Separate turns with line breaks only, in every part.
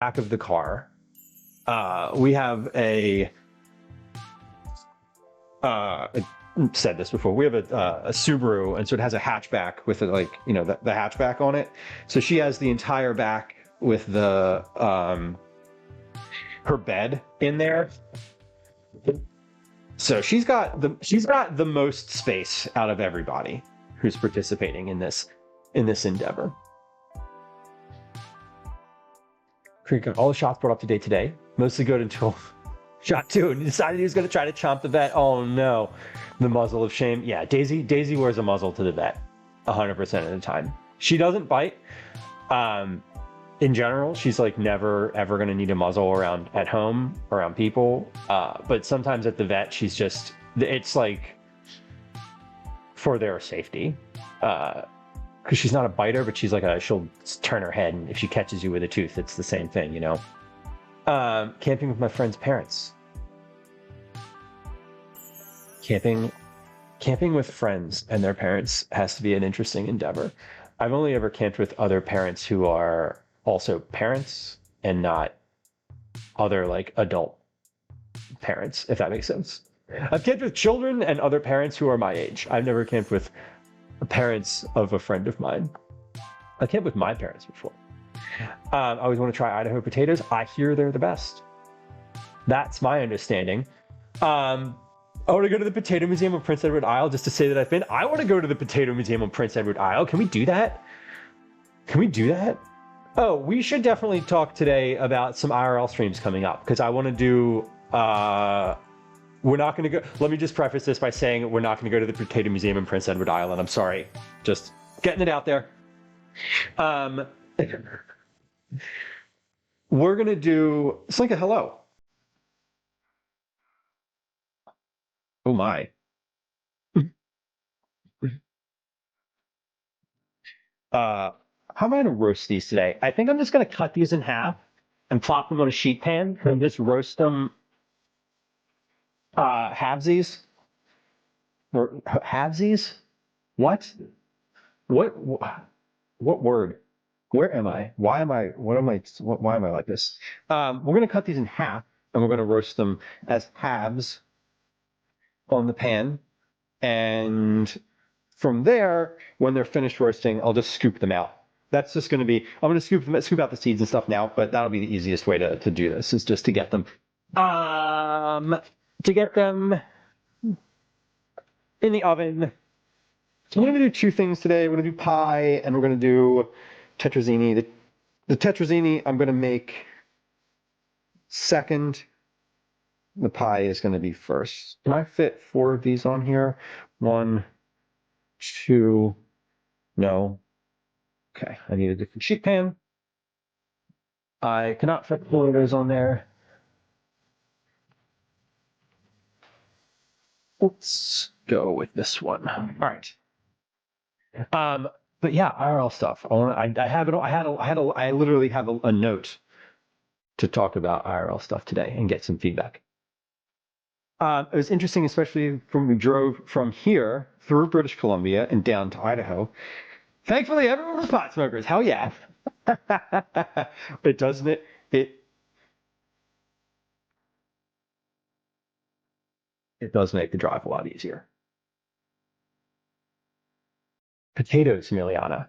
back of the car, we have I said this before. We have a Subaru, and so it has a hatchback with the hatchback on it. So she has the entire back with the her bed in there. So she's got the most space out of everybody who's participating in this endeavor. All the shots brought up to date today. Mostly good until shot 2 and decided he was going to try to chomp the vet. Oh no, the muzzle of shame. Yeah, Daisy wears a muzzle to the vet 100% of the time. She doesn't bite. In general, she's like never ever going to need a muzzle at home around people. But sometimes at the vet, it's like for their safety. Because she's not a biter, but she'll turn her head, and if she catches you with a tooth, it's the same thing, you know. Camping with my friend's parents. Camping with friends and their parents has to be an interesting endeavor. I've only ever camped with other parents who are also parents and not other like adult parents, if that makes sense. I've camped with children and other parents who are my age. I've never camped with parents of a friend of mine. I camped with my parents before. I always want to try Idaho potatoes. I hear they're the best. That's my understanding. I want to go to the Potato Museum of Prince Edward Isle just to say that I've been. I want to go to the Potato Museum of Prince Edward Isle. Can we do that? Oh, we should definitely talk today about some IRL streams coming up, because I want to do... we're not going to go... Let me just preface this by saying we're not going to go to the Potato Museum in Prince Edward Island. I'm sorry. Just getting it out there. We're going to do... Slinka, hello. Oh my. How am I going to roast these today? I think I'm just going to cut these in half and plop them on a sheet pan and just roast them halvesies. Or halvesies? What word? Where am I? Why am I like this? We're going to cut these in half and we're going to roast them as halves on the pan. And from there, when they're finished roasting, I'll just scoop them out. That's just going to be, I'm going to scoop out the seeds and stuff now, but that'll be the easiest way to do this, is just to get them in the oven. So we're going to do two things today. We're going to do pie and we're going to do tetrazzini. The tetrazzini I'm going to make second. The pie is going to be first. Can I fit 4 of these on here? 1, 2, no. Okay, I need a different sheet pan. I cannot fit 4 of those on there. Let's go with this one. All right. But yeah, IRL stuff. I literally have a note to talk about IRL stuff today and get some feedback. It was interesting, especially when we drove from here through British Columbia and down to Idaho. Thankfully, everyone was pot smokers. Hell yeah. It doesn't it? It does make the drive a lot easier. Potatoes, Miliana.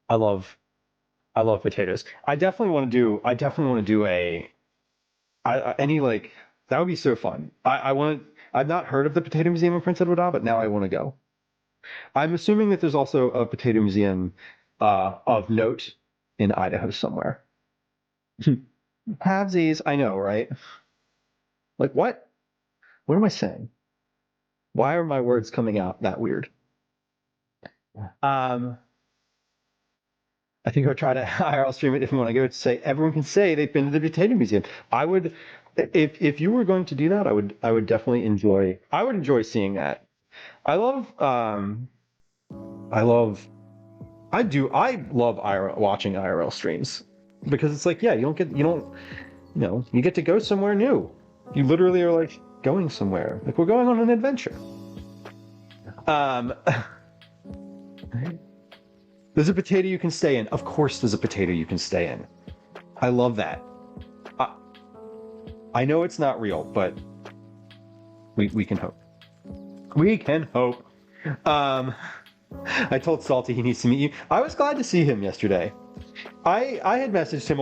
I love potatoes. I definitely want to do that would be so fun. I've not heard of the Potato Museum in Prince Edward Island, but now I want to go. I'm assuming that there's also a potato museum of note in Idaho somewhere. Halvesies, I know, right? Like what? What am I saying? Why are my words coming out that weird? I think I'll try to IRL stream it if you want to go to say everyone can say they've been to the Potato Museum. I would, if you were going to do that, I would definitely enjoy seeing that. I love watching IRL streams because it's like, yeah, you get to go somewhere new. You literally are like going somewhere. Like we're going on an adventure. There's a potato you can stay in. Of course there's a potato you can stay in. I love that. I, I know it's not real, but we can hope. We can hope. Um, I told Salty he needs to meet you. I was glad to see him yesterday. I had messaged him